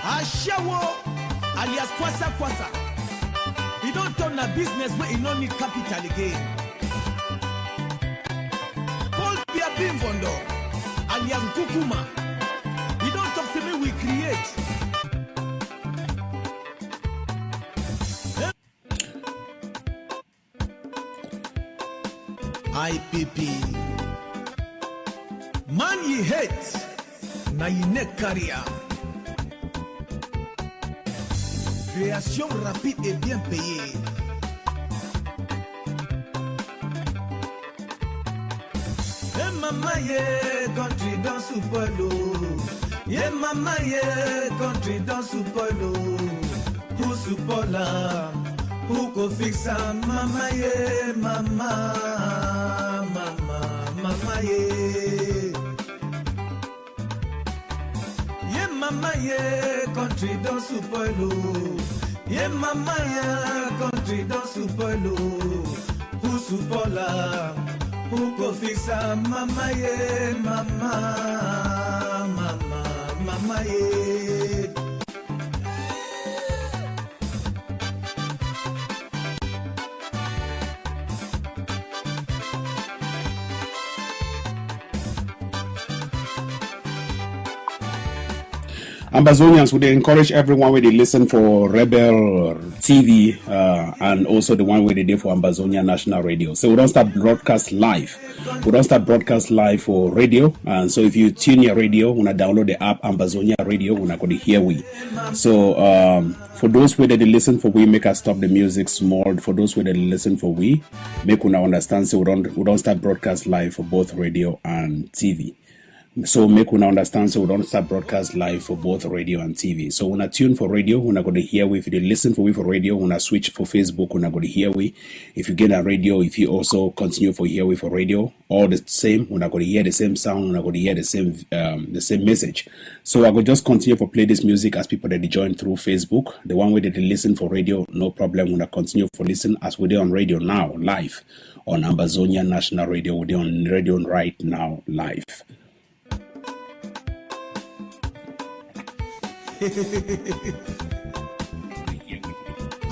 Ashawo alias Kwasa Kwasa. He don't turn a business where he don't need capital again. Paul Biya Bimbondo alias Kukuma. He don't talk to me, we create. IPP. Man ye hate, na ye neck carrier. Création rapide et bien payée. Ye mama ye country dans Supolo. Ye mama ye country dans Supolo. Who Supola? Who go fix a mama ye mama? Mama ye. Ye mama ye country dans Supolo. Ye mama ye country dans Supolo. Who Supola? Who go fix a mama ye mama? Mama ye. Ambazonians, would they encourage everyone where they listen for Rebel TV and also the one where they did for Ambazonia National Radio. So we don't start broadcast live. We don't start broadcast live for radio. And so if you tune your radio, when I download the app Ambazonia Radio, when I go to hear we. So for those where they listen for we, make us stop the music small. For those where they listen for we, make we understand. So we don't start broadcast live for both radio and TV. So make una understand, so we don't start broadcast live for both radio and TV. So when I tune for radio, when I go to hear we, if you listen for we for radio, when I switch for Facebook, when I go to hear we, if you get a radio, if you also continue for hear we for radio, all the same, when I go to hear the same sound, when I go to hear the same message. So I will just continue to play this music as people that they join through Facebook. The one way that they listen for radio, no problem. When I continue for listen as we do on radio now, live on Ambazonia National Radio, we're on radio right now, live.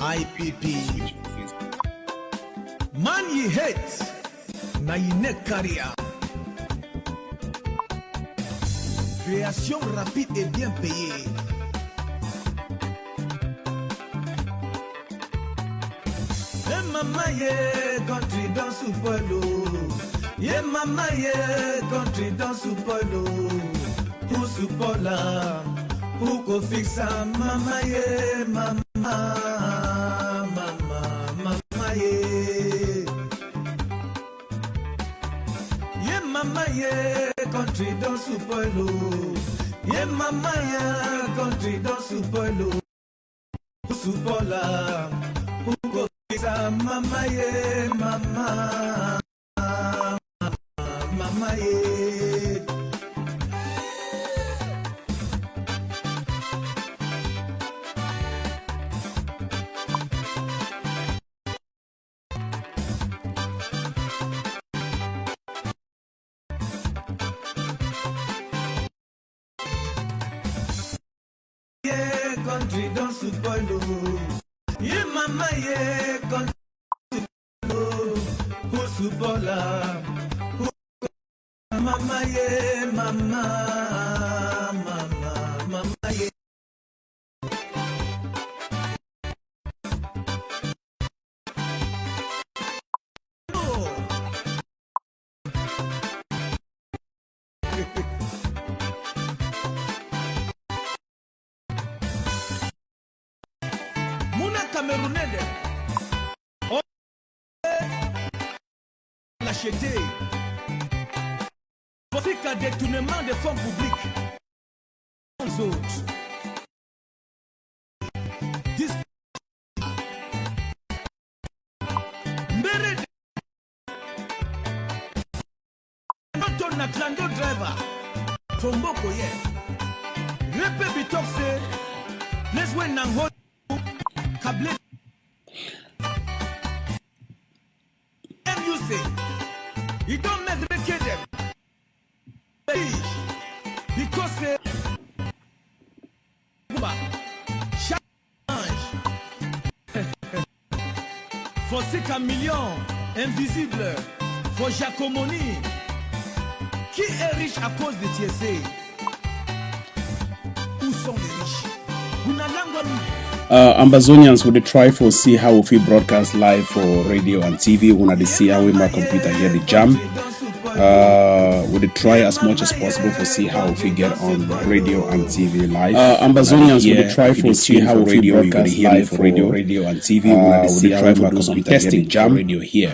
IPP. Man ye hate, na ye neck carrier. Création rapide et bien payée. Ye mama ye country dans Supolo. Ye mama ye country dans Supolo. Who Supola? Who go fix a mama ye mama ye. Ye mama ye country dans Supolo. Ye mama ye country dans Supolo. Who Supola? Who go fix a mama ye mama ye. Country dans Supolo. Ye mama ye country Supolo. Who Supola? Who mama ye mama ye. Camerounais, on l'acheter. Voici qu'un détournement de fonds publics. Les autres. Mbere. Not on a clando driver. From Boko, yeah. Repe bitokse. Let's win and hold. And you say, you don't make them because faut Sika Million, Invisible, faut Giacomoni. Qui est riche à cause de TSA? Où sont les riches? Ambazonians would try for see how we broadcast live for radio and TV. We want to see how we my computer here the jam. Would try as much as possible for see how we get on radio and TV live. Ambazonians would try for see how we broadcast live for radio and TV. We want to see how we do some testing jam radio here.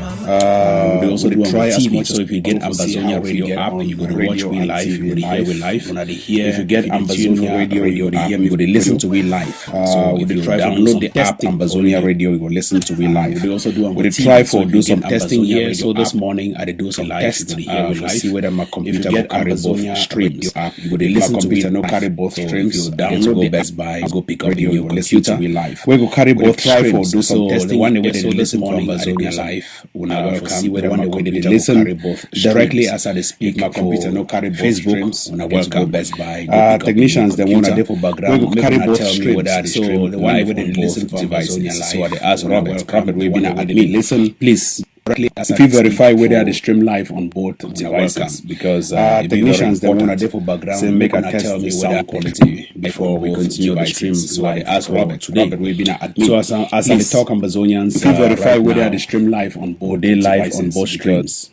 We also try as much so if you get Ambazonia radio app, you go to watch we live, you go to hear we live. If you get Ambazonia radio, you go to listen to we live. So if you try to download the app Ambazonia radio, you go listen to we live. We also do try for do some testing here. So this morning I did do some test. For see whether my computer will carry both streams. You go to listen to computer no carry both streams. You download the Best Buy, go pick up your computer. We go carry both streams. Do some testing. One way they listen to Ambazonia live. When I welcome see whether my computer listen directly as I speak. My computer no carry both streams. When I welcome Best Buy, technicians they want to for background. We go carry both streams. So the one way they listen to Ambazonia live. So they ask Robert. Robert will be admin. Listen, please. If you verify whether the stream live on both devices, because technicians they want to for background, so make a tell me sound quality before we continue the stream. So I asked Robert today. Robert will be admin. So as I talk Ambazonians, if you verify whether the stream live on both, they live on both streams.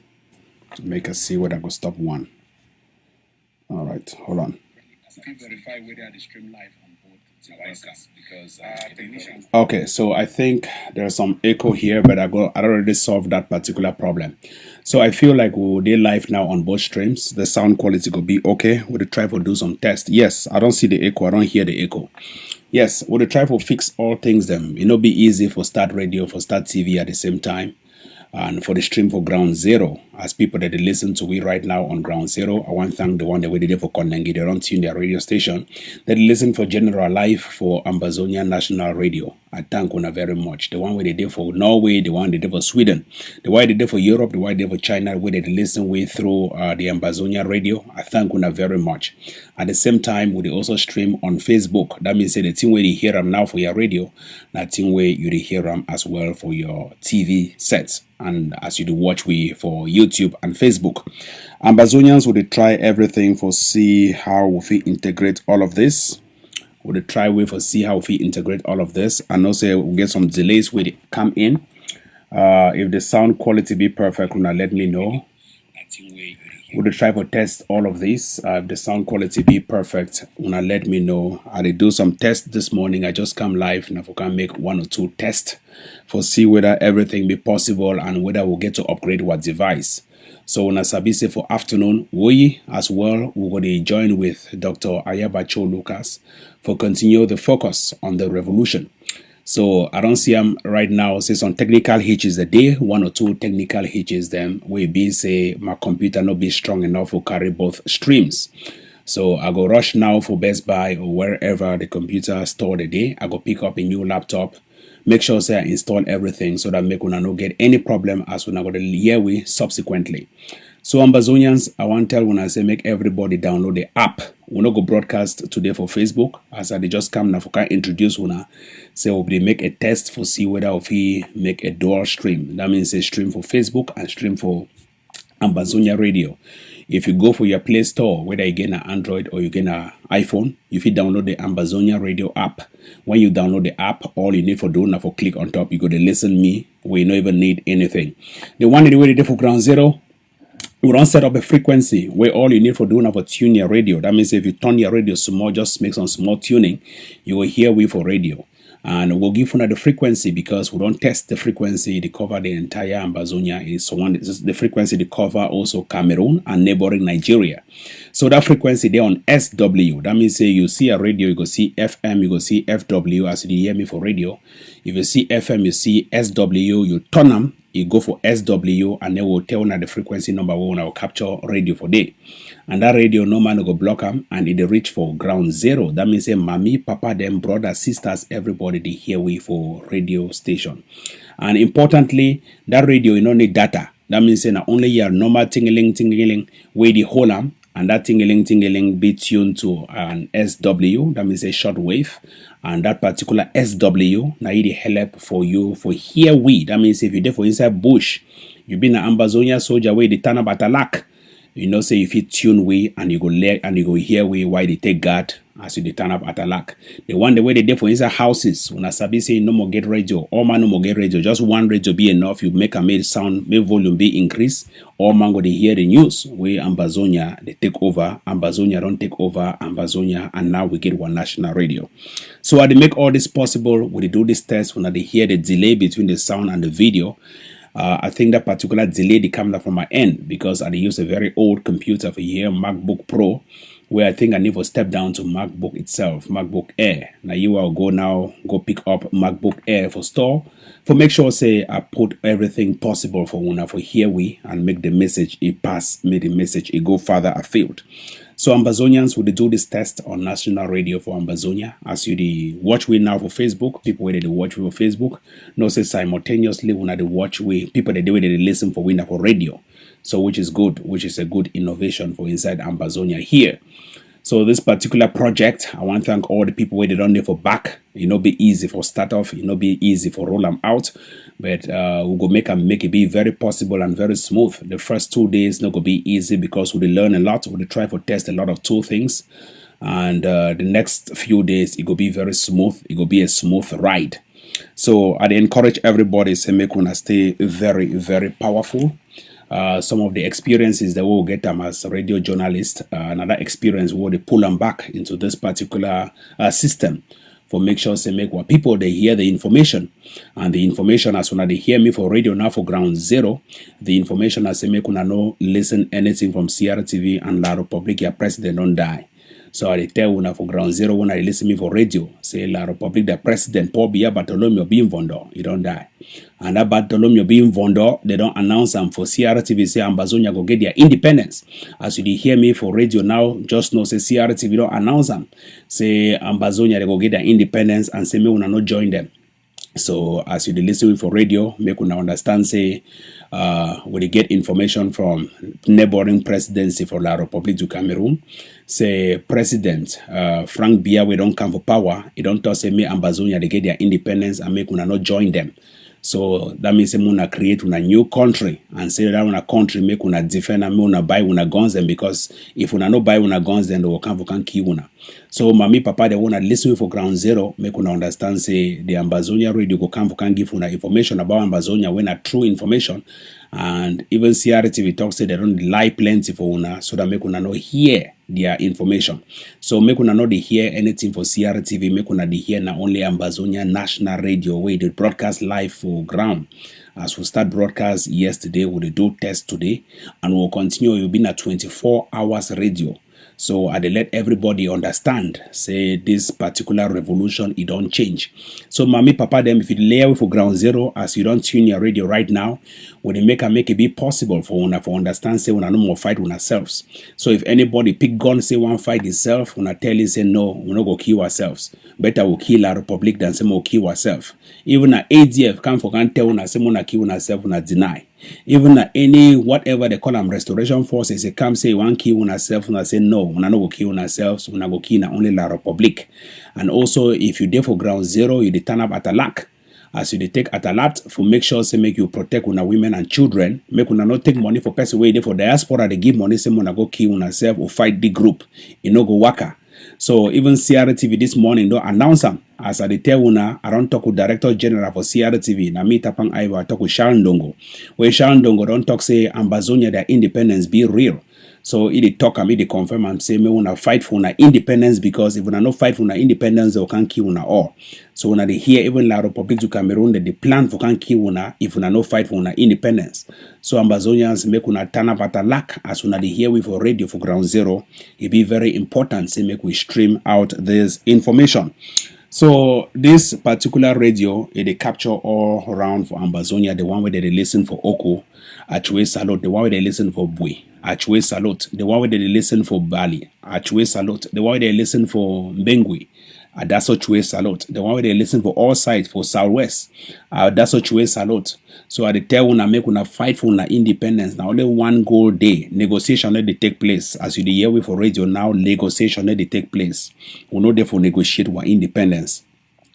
To make us see whether I go stop one. All right, hold on. If you verify whether the stream live on both devices. Okay, so I think there's some echo here, but I already solved that particular problem. So I feel like we'll be live now on both streams. The sound quality could be okay. We'll try to do some tests. Yes, I don't see the echo. I don't hear the echo. Yes, we'll try to fix all things them. It will be easy for start radio, for start TV at the same time. And for the stream for Ground Zero, as people that they listen to we right now on Ground Zero, I want to thank the one that we did for Konengi. They don't tune their radio station. They listen for General Life for Ambazonia National Radio. I thank Una very much. The one where they did for Norway, the one they did for Sweden, the one they did for Europe, the one they did for China, where they listen with through the Ambazonia Radio. I thank Una very much. At the same time, we also stream on Facebook. That means the thing where you hear them now for your radio, that thing where you hear them as well for your TV sets. And as you do watch we for YouTube and Facebook. Ambazonians would try everything for see how we integrate all of this. Would try way for see how we integrate all of this. And also we'll get some delays when it come in. If the sound quality be perfect, let me know. We'll try to test all of this. If the sound quality be perfect, let me know. I did do some tests this morning. I just come live and if we can make 1 or 2 tests for see whether everything be possible and whether we'll get to upgrade what device. So when I say for afternoon, we as well we're going to join with Dr. Ayabacho Lucas for continue the focus on the revolution. So I don't see him right now. Say some technical hitches a day, 1 or 2 technical hitches. Them we be say my computer not be strong enough to carry both streams. So I go rush now for Best Buy or wherever the computer store the day. I go pick up a new laptop. Make sure say I install everything so that make una no get any problem as we go to hear we subsequently. So Ambazonians, I want to tell when I say make everybody download the app. We not go broadcast today for Facebook. As I just come now for can introduce una. Say we make a test for see whether we make a dual stream. That means a stream for Facebook and stream for Ambazonia Radio. If you go for your Play Store, whether you get an Android or you get an iPhone, you can download the Ambazonia Radio app. When you download the app, all you need for doing now for click on top, you go to listen me, where you don't even need anything. The one that we did for Ground Zero, we don't set up a frequency where all you need for doing now for tune your radio. That means if you turn your radio small, just make some small tuning, you will hear we for radio. And we'll give you the frequency because we don't test the frequency to cover the entire Ambazonia. Is one the frequency to cover also Cameroon and neighboring Nigeria. So that frequency there on SW. That means say you see a radio, you go see FM, you go see FW as you hear me for radio. If you see FM, you see SW, you turn them, you go for SW, and then we'll tell you the frequency number one will capture radio for day. And that radio no man go block them and it reach for Ground Zero. That means say mommy, papa, them brothers, sisters, everybody they hear we for radio station. And importantly, that radio you don't need data. That means say not only your normal tingling where they hold them and that tingling be tuned to an SW, that means a short wave. And that particular SW, now it help for you for hear we. That means if you're there for inside bush, you been an Ambazonia soldier where they turn up at a lack. You know, say if you tune we and you go hear we why they take guard as you turn up at a lack. The one the way they did for inside houses, when I sabi say no more get radio, all man no more get radio, just one radio be enough. You make a made sound, make volume be increase, all man go they hear the news. We Ambazonia they take over, Ambazonia don't take over Ambazonia, and now we get one national radio. So I they make all this possible, when they do this test, when they hear the delay between the sound and the video. I think that particular delay they come from my end because I use a very old computer for here, MacBook Pro, where I think I need to step down to MacBook itself, MacBook Air. Now you will go pick up MacBook Air for store, for make sure say I put everything possible for one for here we and make the message it pass, make the message it go further afield. So Ambazonians will do this test on national radio for Ambazonia. As you watch we now for Facebook, people where they watch we for Facebook, no say simultaneously when they watch we, people they do it they listen for winner for radio. So which is good, which is a good innovation for inside Ambazonia here. So this particular project, I want to thank all the people where they don't there for back. It not be easy for start off, it not be easy for roll them out, but we go make it be very possible and very smooth. The first 2 days not gonna be easy because we learn a lot, we try to test a lot of two things, and the next few days it will be very smooth. It will be a smooth ride. So I encourage everybody to make una stay very, very powerful. Some of the experiences that we'll get them as radio journalists, another experience where they pull them back into this particular system for make sure they make what people they hear the information, and the information as when they hear me for radio now for ground zero, the information as they make una no listen anything from CRTV and La Republic your president don't die. So I tell una for ground zero when I listen me for radio, say La Republic the president Paul Biya Bartholomew being Vondo, he don't die. And that Bartholomew being Vondo, they don't announce them for CRTV say Ambazonia go get their independence. As you hear me for radio now, just know say CRTV don't announce them. Say Ambazonia they go get their independence and say me una not join them. So as you listen for radio, make una understand say when they get information from neighboring presidency for La Republique du Cameroon, say President Frank Biya we don't come for power, he don't talk say me Ambazonia they get their independence and make una not join them. So that means say una create una new country and say that una country make una defend and una buy una guns them, because if una no buy una guns then they will come for can kill una. So mommy papa they wanna listen for ground zero, make una understand say the Ambazonia radio go come for can give una information about Ambazonia when a true information. And even CRTV talks say they don't lie plenty for una, so that make una not hear their information. So make una not hear anything for CRTV, make una hear not only Ambazonia National Radio where they broadcast live for ground. As we start broadcast yesterday, we do test today, and we'll continue. You'll be at 24 hours radio. So I let everybody understand, say this particular revolution, it don't change. So mommy, papa, them, if you lay away for ground zero, as you don't tune your radio right now, when they make it be possible for una for understand, say una no more fight with ourselves. So if anybody pick gun, say one fight itself, when I tell you, say no, we not go kill ourselves. Better we kill our republic than say more kill ourselves. Even a ADF come for can tell una say una kill ourselves, una deny. Even any whatever they call them restoration forces, they come say one kill on ourselves, and I say no, we no go kill on ourselves, we go kill only La Republique. And also if you there for ground zero, you turn up at a lack. As you take at a lot for make sure say make you protect una women and children, make una not take money for person way there for diaspora, they give money, say una go kill on ourselves or fight the group. You no go waka. So even CRTV this morning don't announce them. As I tell una, I don't talk with Director General for CRTV. Na me Tapang I talk with Sharon Dongo. Where Sharon Dongo don't talk say Ambazonia their independence be real. So it talk and it confirm and say me wanna fight for una independence, because if una no fight for una independence, they can kill una all. So when they hear even La Republique du Cameroon that they plan for can kill una if una no fight for una independence. So Ambazonians make una turn up at a lack as una they hear we for radio for ground zero. It be very important say make we stream out this information. So this particular radio, they capture all around for Ambazonia, the one where they listen for Oko, Achwe Salot, the one where they listen for Bui, Achwe Salot, the one where they listen for Bali, Achwe Salot, the one where they listen for Mbengui, That's such way salute. The one where they listen for all sides for Southwest. That's such way salute. So I tell una make una fight for una independence. Now only one goal day. Negotiation let they take place. As you the hear we for radio now, negotiation let they take place. We know they for negotiate our independence.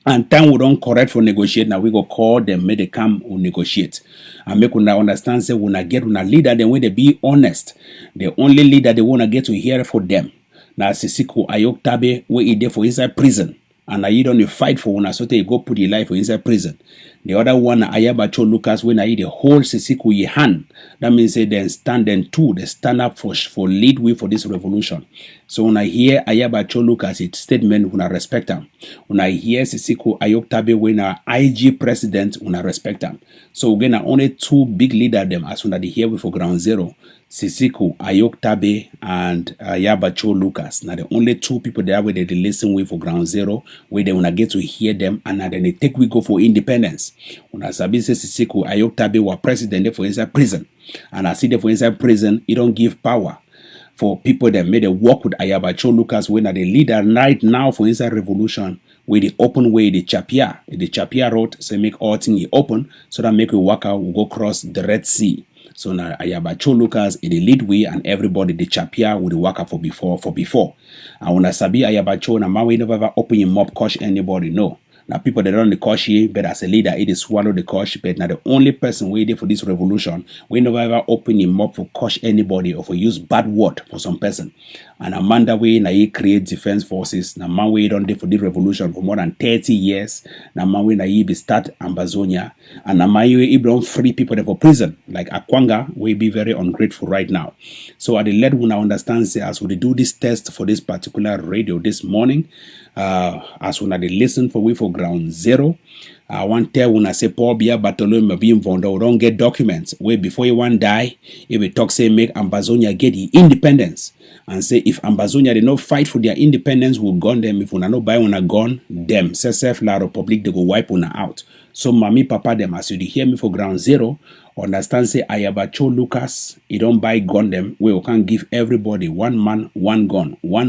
And time we don't correct for negotiate, now we go call them, make they come or negotiate. And make una understand say when I get una leader, then when they be honest. The only leader they wanna get to hear for them. Now Sisiku Ayok Tabe where he there for inside prison. And I don't fight for una so they go put your life for inside prison. The other one Ayabacho Lucas when I the whole Sisiku ye hand. That means they then stand they stand up for lead way for this revolution. So when I hear Ayabacho Lucas its statement, when I respect them. When I hear Sisiku Ayok Tabe when IG president, when I respect them. So again, only two big leaders them as when I hear we for ground zero. Sisiku Ayok Tabe and Ayabacho Lucas. Now the only two people there where they listen with for ground zero, where they wanna get to hear them, and then they take we go for independence. When I sabi say Sisiku Ayok Tabe were president for inside prison, and I see them for inside prison, it don't give power for people that made a work with Ayabacho Lucas when are the leader right now for inside revolution with the open way the Chapia road say make all things open so that make we walk out we go cross the Red Sea. So now Ayabacho Lucas in the lead way and everybody the Chapia would work out for before. And when I sabi Ayabacho na man we never ever open him up coach anybody no. Now people that don't the coach here, but as a leader, it is swallow the coach. But now the only person waiting for this revolution, we never ever open him up for coach anybody or for use bad word for some person. And Amanda way now he create defense forces. Now man way don't do for this revolution for more than 30 years. Now man way now he be start Ambazonia. And now man way he don't free people there for prison. Like Akwanga will be very ungrateful right now. So at the let we now understand say as we do this test for this particular radio this morning, as when they listen for we for ground zero, I want tell when I say Paul Biya Bartholomew be involved or don't get documents where before you want die, if we talk say make Ambazonia get the independence and say if Ambazonia they not fight for their independence, we'll gun them. If we not buy on a gun, them self la republic they go wipe una out. So mommy papa them as you hear me for ground zero, understand say Ayabacho Lucas, he don't buy gun them where we can give everybody one man, one gun, one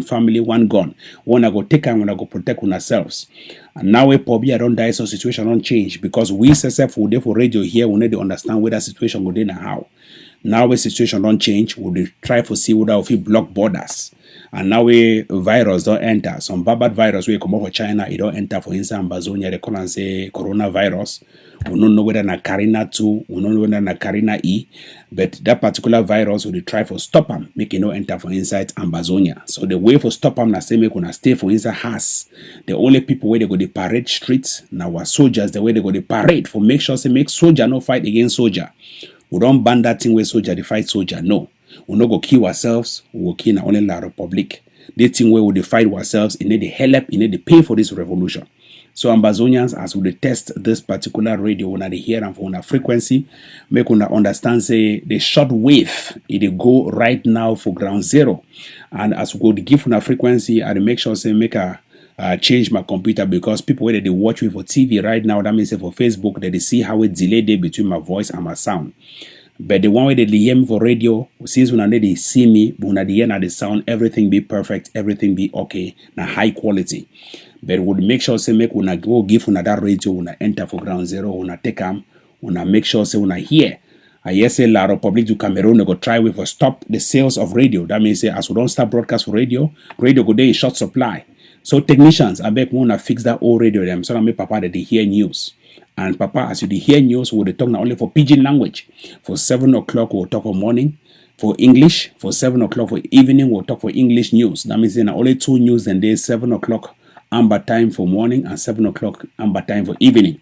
family, one gun. Wanna go take and wanna go protect on ourselves. And now we probably don't die so situation don't change because we self will for radio here we need to understand where that situation will in and how. Now the situation don't change, we'll try to see whether if we block borders. And now we virus don't enter. Some bad virus we come over China, it don't enter for inside Ambazonia, they call and say coronavirus. We don't know whether na Carina 2, we don't know whether na Carina E, but that particular virus will try for stop them, make it no enter for inside Ambazonia. So the way for stop them na say make una stay for inside house. The only people where they go the parade streets, now our soldiers, the way they go the parade for make sure say make soldier no fight against soldier. We don't ban that thing where soldier they fight soldier, no. We no go kill ourselves, we will kill only la republic. The thing where we fight ourselves, it need the help, it need the pay for this revolution. So Ambazonians, as we test this particular radio, when they hear and for una frequency, make una understand say the short wave, it go right now for ground zero. And as we go to give una frequency, I make sure say make a change my computer because people where they watch me for TV right now, that means for Facebook, that they see how it delayed between my voice and my sound. But the one way they hear me for radio, since when they see me, when they hear the sound, everything be perfect, everything be okay, na high quality. But would make sure say make when I go give una that radio, when I enter for ground zero, when I take them, when I make sure say when I hear. I hear say La Republic du Cameroon go try with for stop the sales of radio. That means say as we don't start broadcast for radio go there in short supply. So technicians, I beg wanna fix that old radio them so that make papa that they hear news. And papa, as you hear news, we'll talk not only for pidgin language. For 7 o'clock, we'll talk for morning. For English, for 7 o'clock for evening, we'll talk for English news. That means there are only 2 news and there's 7 o'clock amber time for morning and 7 o'clock amber time for evening.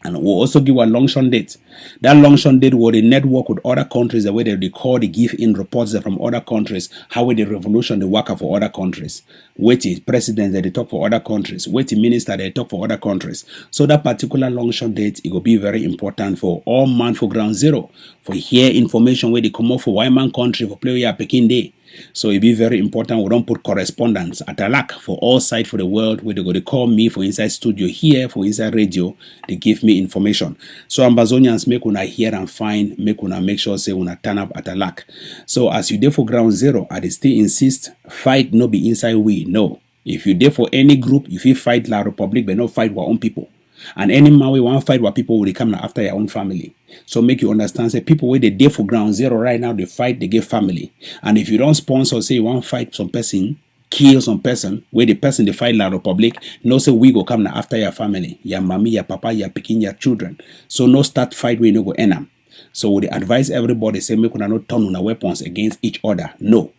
And we'll also give a long-shot date. That long-shot date will the network with other countries, the way they call, they give in reports from other countries, how will the revolution they work for other countries. Wait president that they talk for other countries. Wait minister they talk for other countries. So that particular long-shot date, it will be very important for all man for ground zero. For hear information where they come up for white man country for play your Peking day. So it be very important we don't put correspondence at a lack for all sides for the world where they go to call me for inside studio here for inside radio they give me information. So Ambazonians make una hear and find make una make sure say una turn up at a lack. So as you there for ground zero I still insist fight no be inside we no. If you there for any group, if you fight La Republic, but not fight our own people. And any man we want to fight what people will come after your own family. So make you understand, say people where they there for ground zero right now, they fight, they get family. And if you don't sponsor, say you want to fight some person, kill some person, where the person they fight La Republic, no say we go come after your family, your mommy, your papa, your picking, your children. So no start fight where you no go end them. So we advise everybody say make una not turn on our weapons against each other. No.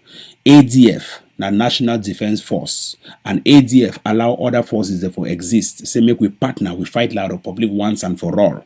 ADF, na National Defense Force, and ADF allow other forces therefore exist. Say make we partner, we fight La Republic once and for all.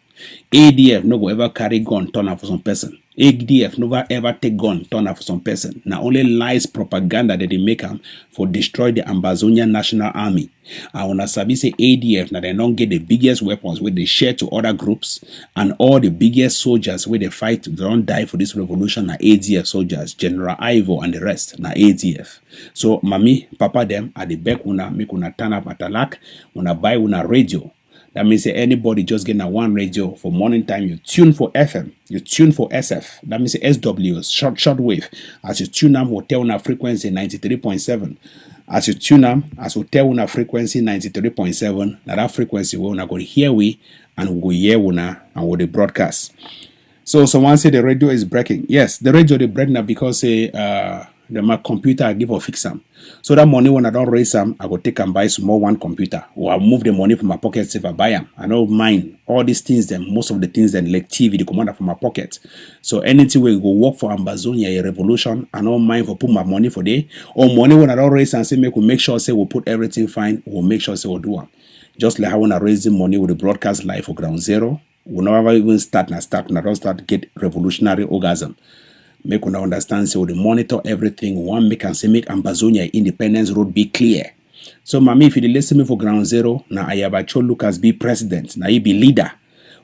ADF no go ever carry gun turn up for some person. ADF never ever take gun turn up for some person. Now only lies propaganda that they make them for destroy the Ambazonian National Army. And when I sabi say ADF, now they don't get the biggest weapons where they share to other groups, and all the biggest soldiers where they fight, they don't die for this revolution. Now ADF soldiers, General Ivo and the rest, now ADF. So mommy, papa them at the back una make una turn up at a lack, una buy una radio. That means say anybody just getting a one radio for morning time, you tune for FM, you tune for SF. That means SW, short wave. As you tune them, hotel on a frequency 93.7. As you tune them, as hotel on a frequency 93.7, that frequency will not go hear we and we go hear una and we the broadcast. So someone say the radio is breaking. Yes, the radio they break now because my computer I give or fix them. So that money when I don't raise them, I go take and buy some more one computer, or I move the money from my pocket if I buy them. I don't mind all these things. Then most of the things then like TV, the commander from my pocket. So anything we go work for Ambazonia a revolution, I don't mind for put my money for day or money when I don't raise and say make sure say we'll put everything fine. We'll make sure say we'll do one. Just like how when I raise the money with the broadcast live for ground zero, we'll never even start. I don't start get revolutionary orgasm. Make una understand, so they monitor everything. One make and say make Ambazonia Independence Road be clear. So, mommy, if you listen me for ground zero, now I have a Lucas be president. Now he be leader.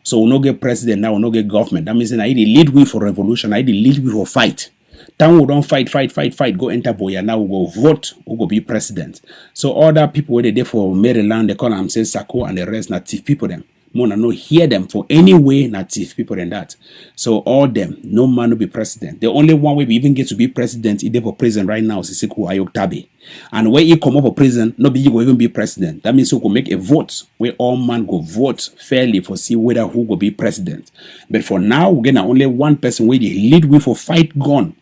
So we no get president now, we no get government. That means now he lead we for revolution. I lead we for fight. Time we don't fight. Go enter Boya. Now we go vote. We go be president. So other people where they there for Maryland, they call them say Sako and the rest, not thief people them. Mona no hear them for any way native people than that. So all them, no man will be president. The only one way we even get to be president, he for president right now is Siku Ayok Tabe. And when he come up for president, nobody will even be president. That means we can make a vote where all man go vote fairly for see whether who will be president. But for now, we get only one person where they lead with for fight gun.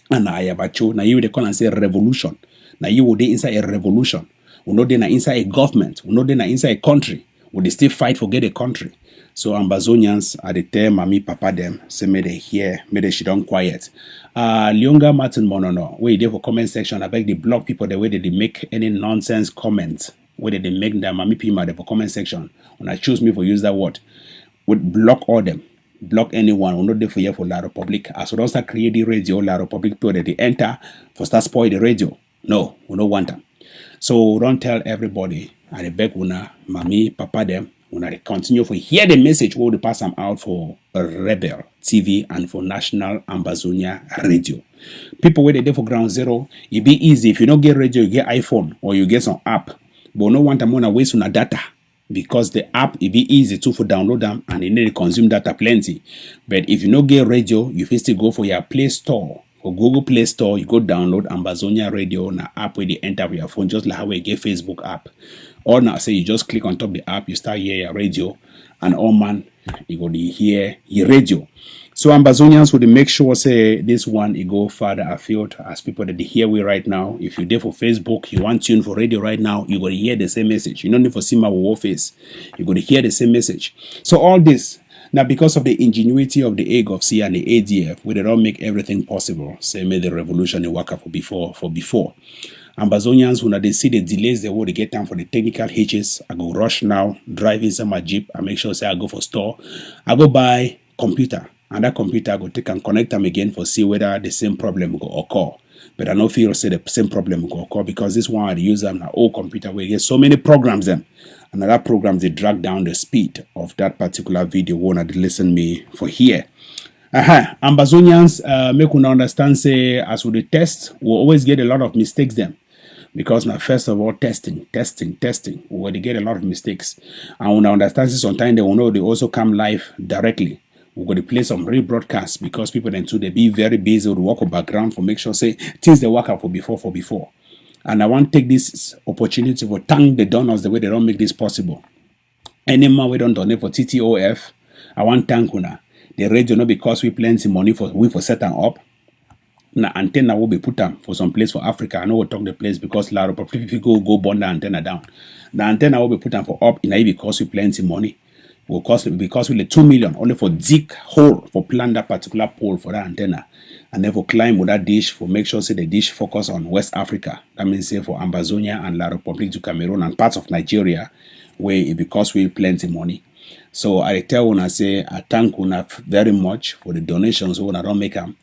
And I have a show. Now you they call and say revolution. Now you will be inside a revolution. We know they are inside a government. We know they are inside a country. Would they still fight for get a country? So Ambazonians at the time, mommy, papa them, say may they hear, may they sit down quiet. Leonga Martin Monono, where they for comment section, I beg the block people the way they make any nonsense comments, where they make their mommy pima the comment section. When I choose me for use that word, would block all them. Block anyone, we're not there for here for La Republic. As we don't start creating radio, La Republic people that they enter for start spoil the radio. No, we don't want them. So don't tell everybody. And I beg una, mommy, papa them, una they continue for hear the message will pass them out for Rebel TV and for National Ambazonia Radio. People where they there for ground zero, it be easy. If you don't get radio, you get iPhone or you get some app. But no one time wanna waste on data. Because the app it be easy to for download them and you need to consume data plenty. But if you don't get radio, you first go for your Play Store. For Google Play Store, you go download Ambazonia Radio na app where they enter with your phone, just like how we get Facebook app. Or now say you just click on top of the app, you start hear your radio, and all man, you go to hear your radio. So Ambazonians would make sure say this one you go further afield as people that they hear we right now. If you're there for Facebook, you want tune for radio right now, you got to hear the same message. You don't need for see my war face. You got to hear the same message. So all this now because of the ingenuity of the egg of C and the ADF, we don't make everything possible. Say made the revolution they work up for before. Ambazonians, when they see the delays, they want to get time for the technical hitches. I go rush now, drive inside my Jeep. I make sure say I go for store. I go buy computer. And that computer I go take and connect them again for see whether the same problem will occur. But I don't feel say the same problem will occur because this one I use them an old computer where you get so many programs them. And that programs they drag down the speed of that particular video one that listen me for here. Ambazonians make una understand say as we test, we'll always get a lot of mistakes them. Because now, first of all, testing. Where they get a lot of mistakes. And when I understand this, sometimes they will know they also come live directly. We're going to play some rebroadcasts because people then too, they be very busy with work on background for make sure say things they work out for before. And I want to take this opportunity to thank the donors the way they don't make this possible. Any man we don't donate for TTOF, I want to thank una. The radio not because we plenty money for setting up. Na antenna will be put down for some place for Africa. I know we'll talk the place because a lot of people go burn the antenna down. The antenna will be put down for up in because we plenty money. Will cost because we 2 million only for dig hole for plan that particular pole for that antenna. And then for climb with that dish for make sure say the dish focus on West Africa. That means say for Ambazonia and La Republic to Cameroon and parts of Nigeria where it because we plenty money. So I tell una say I thank una very much for the donations when I don't make them.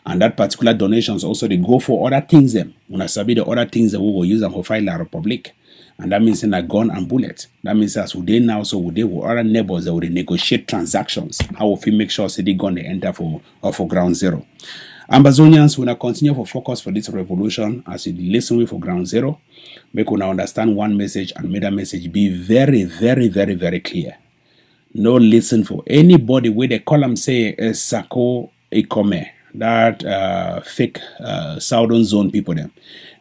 And that particular donations also they go for other things them. When I sabi the other things that we will use them for fight La Republic. And that means in a gun and bullet. That means as we dey now, so we dey with other neighbors that will negotiate transactions. How will we make sure say they gun they enter for ground zero. Ambazonians will continue for focus for this revolution as you listen with for ground zero. Make una understand one message and make that message be very, very, very, very clear. No listen for anybody where they call them say Sako Ikome. That fake southern zone people them.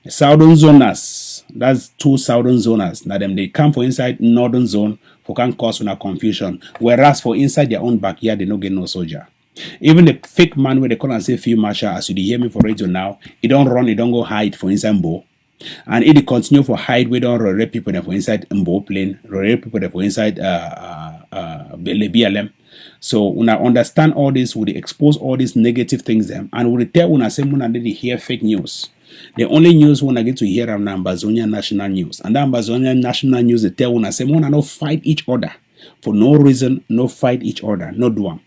Southern zoners, that's 2 southern zoners. Now them they come for inside northern zone for can cause una confusion. Whereas for inside their own backyard they no get no soldier. Even the fake man where they call and say field marshal, as you hear me for radio now, he don't run, he don't go hide for inside Mbo. And it continue for hide, we don't rape people there for inside Mbo plane, rape people there for inside BLM. So when I understand all this, would expose all these negative things them, and would tell when I say when I did hear fake news. The only news when I get to hear am Ambazonia National News. And that Ambazonia National News they tell when I say when I no fight each other. For no reason, no fight each other, no do am.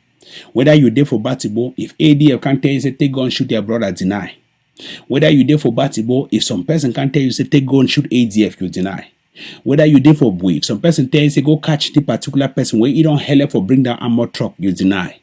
Whether you there for Batibo, if ADF can tell you say take gun shoot your brother, deny. Whether you there for Batibo, if some person can tell you say take gun shoot ADF, you deny. Whether you there for Bui, if some person tell you say go catch the particular person where you don't help for bring down armor truck, you deny.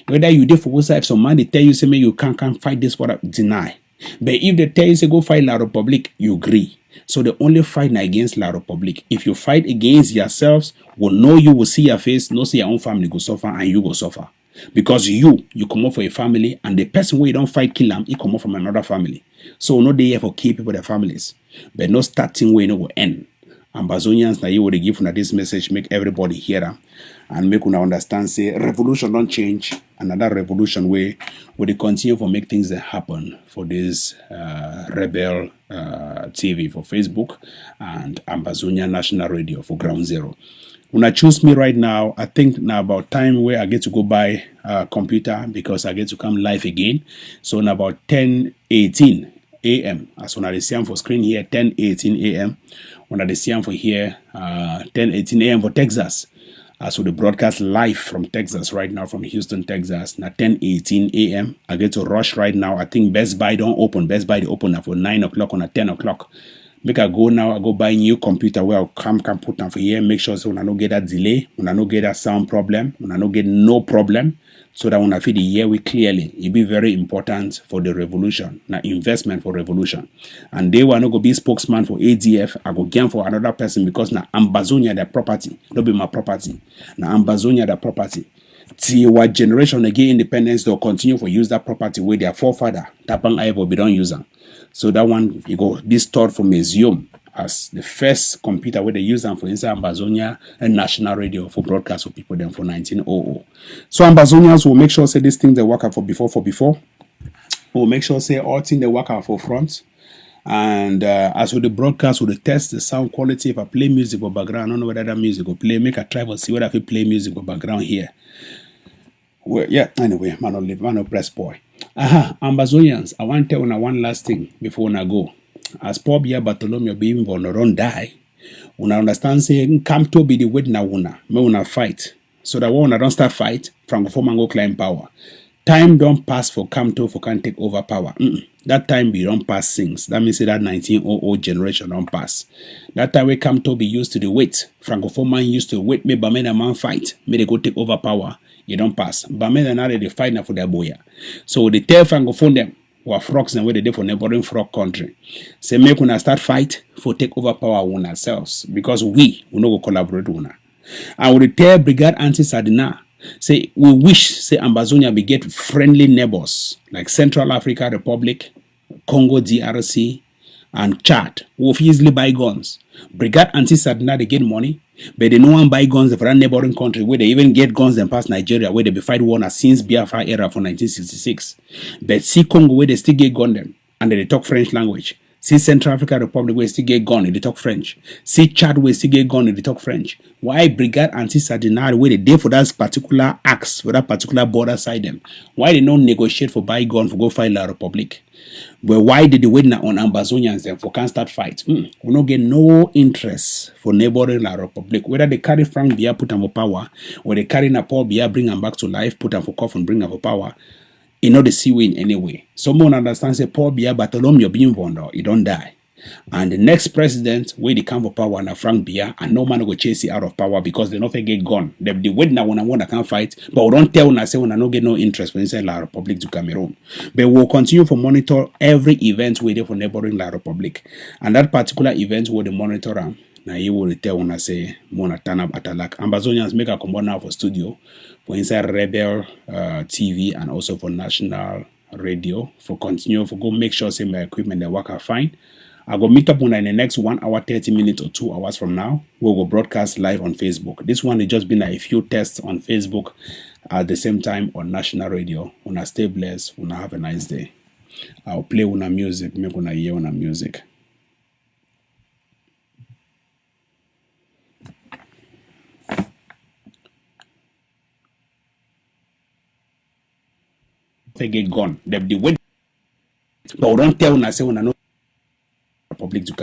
Whether you there for Wosa, if some man they tell you say me you can't fight this product, deny. But if they tell you say go fight La Republic, you agree. So the only fight against La Republic. If you fight against yourselves, will know you will see your face, no see your own family go suffer and you go suffer. Because you come up for a family and the person where you don't fight kill him, he come up from another family. So no they here for keep people their families. But no starting way no will end. Ambazonians now you would give una this message, make everybody hear them and make una understand say revolution don't change. Another revolution way will they continue for make things that happen for this rebel TV for Facebook and Ambazonia National Radio for Ground Zero. When I choose me right now, I think now about time where I get to go buy a computer because I get to come live again. So now about 10:18 a.m. As when I see them for screen here, 10:18 a.m. When I see them for here, 10:18 a.m. for Texas. So the broadcast live from Texas right now, from Houston, Texas. Now 10:18 a.m. I get to rush right now. I think Best Buy don't open. Best Buy they open now for 9 o'clock on 10 o'clock. Make I go now, I go buy new computer where I'll can put down for here. Make sure so when I don't get that delay, when I don't get that sound problem, when I don't get no problem. So that when I feel the year we clearly, it be very important for the revolution. Now investment for revolution. And they want to go be spokesman for ADF. I go gain for another person because now Ambazonia their property. Don't be my property. Now Ambazonia their property. Till what generation they get independence, they'll continue for use that property where their forefather, Tapang will be don't use them. So that one you go be stored for museum as the first computer where they use them for inside Ambazonia and National Radio for broadcast for people then for 1900. So Ambazonians will make sure say these things they work out for before. We'll make sure say all things they work out for front. And as with the broadcast, with the test the sound quality, if I play music or background, I don't know whether that music will play. Make a try to see whether I can play music or background here. Well, yeah, anyway, man no press boy. Ambazonians, I want to tell you one last thing before I go. As Paul Biya Bartholomew be involved or don't die, when I understand saying Kamto be the way na una, me una fight. So that when I don't start fight, Francophone go climb power. Time don't pass for Kamto for can take over power. That time be don't pass things. That means that 1900 generation don't pass. That time we Kamto be used to the wait. Francophone man used to wait me but a man fight. Me they go take over power. You don't pass. But men now they fight now for their boya. So they tell Francophone them who are frogs and where they do for neighboring frog country. Say make una start fight for take over power on ourselves. Because we no go collaborate with una. And we tell Brigade Anti-Sardina, say we wish say Ambazonia be get friendly neighbors like Central Africa Republic, Congo DRC, and Chad will easily buy guns. Brigade anti-Sadna, they get money, but they no one buy guns from neighboring country where they even get guns and pass Nigeria where they be fight war since Biafra era for 1966. But see Congo where they still get gun them and they talk French language. See Central African Republic where they still get gun and they talk French. See Chad where they still get gun and they talk French. Why Brigade anti-Sadna where they did for that particular acts, for that particular border side them? Why they don't negotiate for buy gun for go fight La Republic? But why did they wait now on Ambazonians then for can't start fight? We don't get no interest for neighboring La Republic. Whether they carry Frank Biya, put him for power, or they carry Paul Biya, bring him back to life, put him for coffin, bring him for power, you know the see win anyway. Someone understands say Paul Biya, but you're being vulnerable, you don't die. And the next president, where they come for power, now Frank Biya, and no man go chase you out of power because they not get gone. They wait now when I want, I can't fight, but we don't tell when I say when I don't get no interest when inside La Republic to Cameroon. But we'll continue to monitor every event where they for neighboring La Republic, and that particular event where they monitor them. Now you will tell when I say Mona turn up at Atalak. Ambazonians make a command now for studio, for inside Rebel TV and also for national radio. For continue for go make sure say my equipment they work are fine. I go meet up on in the next 1 hour, 30 minutes or 2 hours from now. We'll go broadcast live on Facebook. This one has just been a few tests on Facebook at the same time on national radio. Una stay blessed. Una have a nice day. I'll play una music. Make una hear una music. They get gone. They wait. But don't tell una say una no public to